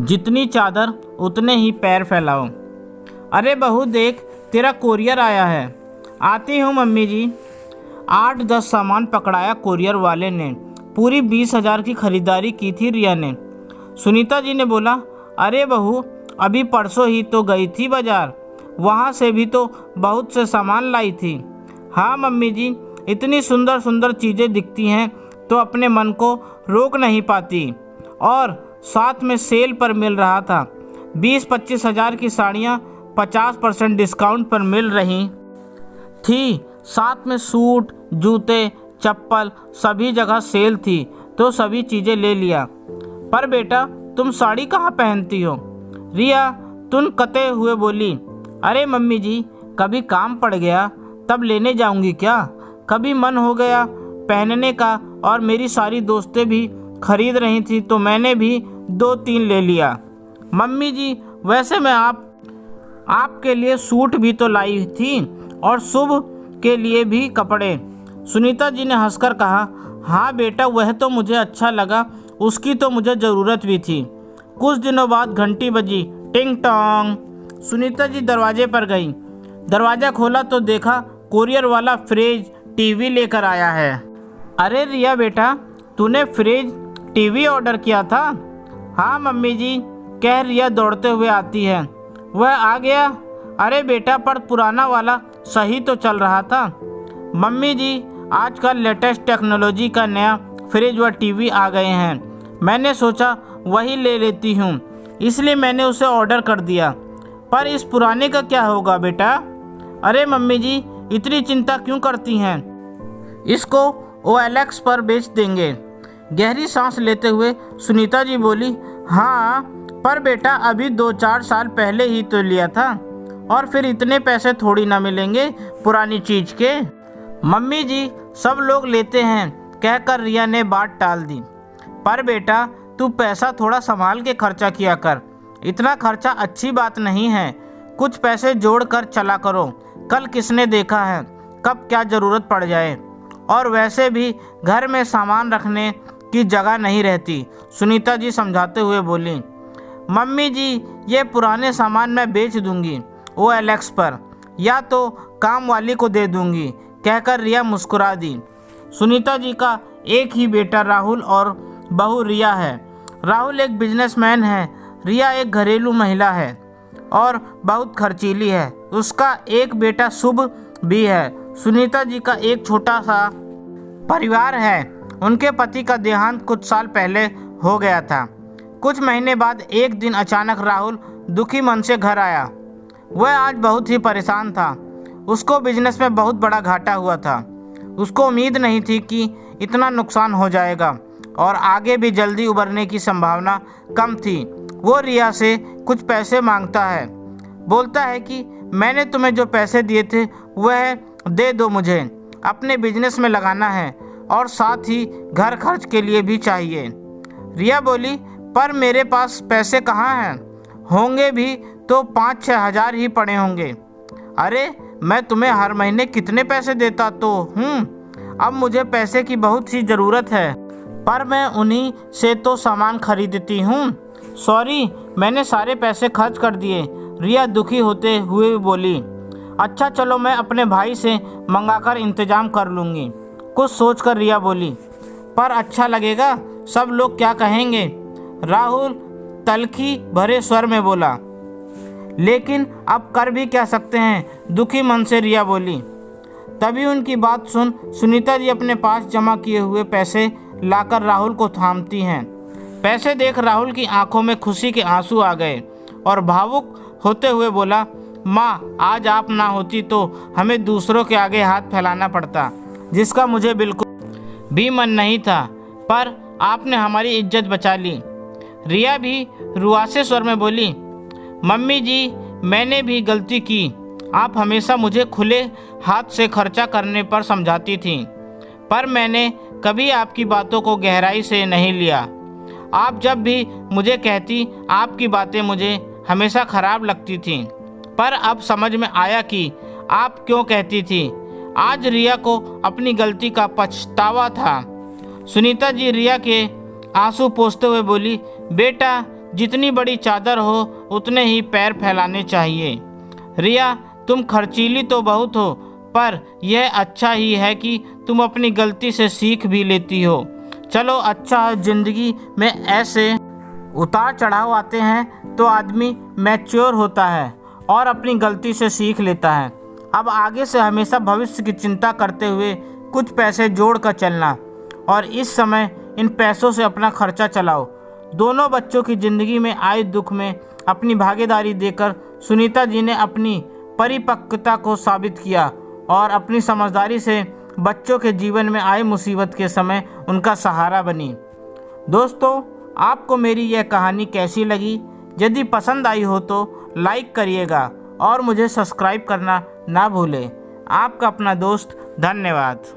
जितनी चादर उतने ही पैर फैलाओ। अरे बहू देख, तेरा कोरियर आया है। आती हूँ मम्मी जी। 8-10 सामान पकड़ाया कोरियर वाले ने। पूरी 20,000 की खरीदारी की थी रिया ने। सुनीता जी ने बोला, अरे बहू अभी परसों ही तो गई थी बाजार, वहाँ से भी तो बहुत से सामान लाई थी। हाँ मम्मी जी, इतनी सुंदर सुंदर चीज़ें दिखती हैं तो अपने मन को रोक नहीं पाती। और साथ में सेल पर मिल रहा था। 20-25 हज़ार की साड़ियाँ 50% डिस्काउंट पर मिल रही थी। साथ में सूट, जूते, चप्पल सभी जगह सेल थी तो सभी चीज़ें ले लिया। पर बेटा तुम साड़ी कहाँ पहनती हो? रिया तुनकते हुए बोली, अरे मम्मी जी कभी काम पड़ गया तब लेने जाऊंगी क्या, कभी मन हो गया पहनने का। और मेरी सारी दोस्तें भी खरीद रही थी तो मैंने भी 2-3 ले लिया। मम्मी जी वैसे मैं आपके लिए सूट भी तो लाई थी और शुभ के लिए भी कपड़े। सुनीता जी ने हंसकर कहा, हाँ बेटा वह तो मुझे अच्छा लगा, उसकी तो मुझे ज़रूरत भी थी। कुछ दिनों बाद घंटी बजी, टिंग टोंग। सुनीता जी दरवाजे पर गई। दरवाज़ा खोला तो देखा कोरियर वाला फ्रिज टीवी लेकर आया है। अरे रिया बेटा, तूने फ्रिज टीवी ऑर्डर किया था? हाँ मम्मी जी, कह रिया दौड़ते हुए आती है। वह आ गया? अरे बेटा पर पुराना वाला सही तो चल रहा था। मम्मी जी आजकल लेटेस्ट टेक्नोलॉजी का नया फ्रिज व टीवी आ गए हैं, मैंने सोचा वही ले लेती हूँ, इसलिए मैंने उसे ऑर्डर कर दिया। पर इस पुराने का क्या होगा बेटा? अरे मम्मी जी इतनी चिंता क्यों करती हैं, इसको OLX पर बेच देंगे। गहरी सांस लेते हुए सुनीता जी बोली, हाँ पर बेटा अभी 2-4 साल पहले ही तो लिया था और फिर इतने पैसे थोड़ी ना मिलेंगे पुरानी चीज़ के। मम्मी जी सब लोग लेते हैं, कहकर रिया ने बात टाल दी। पर बेटा तू पैसा थोड़ा संभाल के खर्चा किया कर, इतना खर्चा अच्छी बात नहीं है। कुछ पैसे जोड़ कर चला करो, कल किसने देखा है कब क्या ज़रूरत पड़ जाए। और वैसे भी घर में सामान रखने की जगह नहीं रहती, सुनीता जी समझाते हुए बोली। मम्मी जी ये पुराने सामान मैं बेच दूंगी OLX पर, या तो काम वाली को दे दूंगी, कहकर रिया मुस्कुरा दी। सुनीता जी का एक ही बेटा राहुल और बहू रिया है। राहुल एक बिजनेसमैन है, रिया एक घरेलू महिला है और बहुत खर्चीली है। उसका एक बेटा शुभ भी है। सुनीता जी का एक छोटा सा परिवार है। उनके पति का देहांत कुछ साल पहले हो गया था। कुछ महीने बाद एक दिन अचानक राहुल दुखी मन से घर आया। वह आज बहुत ही परेशान था। उसको बिजनेस में बहुत बड़ा घाटा हुआ था। उसको उम्मीद नहीं थी कि इतना नुकसान हो जाएगा और आगे भी जल्दी उबरने की संभावना कम थी। वो रिया से कुछ पैसे मांगता है, बोलता है कि मैंने तुम्हें जो पैसे दिए थे वह दे दो, मुझे अपने बिजनेस में लगाना है और साथ ही घर खर्च के लिए भी चाहिए। रिया बोली, पर मेरे पास पैसे कहाँ हैं, होंगे भी तो 5-6 हज़ार ही पड़े होंगे। अरे मैं तुम्हें हर महीने कितने पैसे देता तो हूँ, अब मुझे पैसे की बहुत सी ज़रूरत है, पर मैं उन्हीं से तो सामान खरीदती हूँ। सॉरी मैंने सारे पैसे खर्च कर दिए, रिया दुखी होते हुए बोली। अच्छा चलो मैं अपने भाई से मंगाकर इंतज़ाम कर लूँगी, कुछ सोचकर रिया बोली। पर अच्छा लगेगा, सब लोग क्या कहेंगे, राहुल तलखी भरे स्वर में बोला। लेकिन अब कर भी क्या सकते हैं, दुखी मन से रिया बोली। तभी उनकी बात सुन सुनीता जी अपने पास जमा किए हुए पैसे लाकर राहुल को थामती हैं। पैसे देख राहुल की आंखों में खुशी के आंसू आ गए और भावुक होते हुए बोला, माँ आज आप ना होती तो हमें दूसरों के आगे हाथ फैलाना पड़ता, जिसका मुझे बिल्कुल भी मन नहीं था, पर आपने हमारी इज्जत बचा ली। रिया भी रुआसे स्वर में बोली, मम्मी जी मैंने भी गलती की, आप हमेशा मुझे खुले हाथ से खर्चा करने पर समझाती थीं, पर मैंने कभी आपकी बातों को गहराई से नहीं लिया। आप जब भी मुझे कहती आपकी बातें मुझे हमेशा ख़राब लगती थीं, पर अब समझ में आया कि आप क्यों कहती थी। आज रिया को अपनी गलती का पछतावा था। सुनीता जी रिया के आंसू पोंछते हुए बोली, बेटा जितनी बड़ी चादर हो उतने ही पैर फैलाने चाहिए। रिया, तुम खर्चीली तो बहुत हो, पर यह अच्छा ही है कि तुम अपनी गलती से सीख भी लेती हो। चलो अच्छा है, ज़िंदगी में ऐसे उतार चढ़ाव आते हैं तो आदमी मैच्योर होता है और अपनी गलती से सीख लेता है। अब आगे से हमेशा भविष्य की चिंता करते हुए कुछ पैसे जोड़ कर चलना और इस समय इन पैसों से अपना खर्चा चलाओ। दोनों बच्चों की ज़िंदगी में आए दुख में अपनी भागीदारी देकर सुनीता जी ने अपनी परिपक्वता को साबित किया और अपनी समझदारी से बच्चों के जीवन में आए मुसीबत के समय उनका सहारा बनी। दोस्तों, आपको मेरी यह कहानी कैसी लगी? यदि पसंद आई हो तो लाइक करिएगा और मुझे सब्सक्राइब करना ना भूलें। आपका अपना दोस्त, धन्यवाद।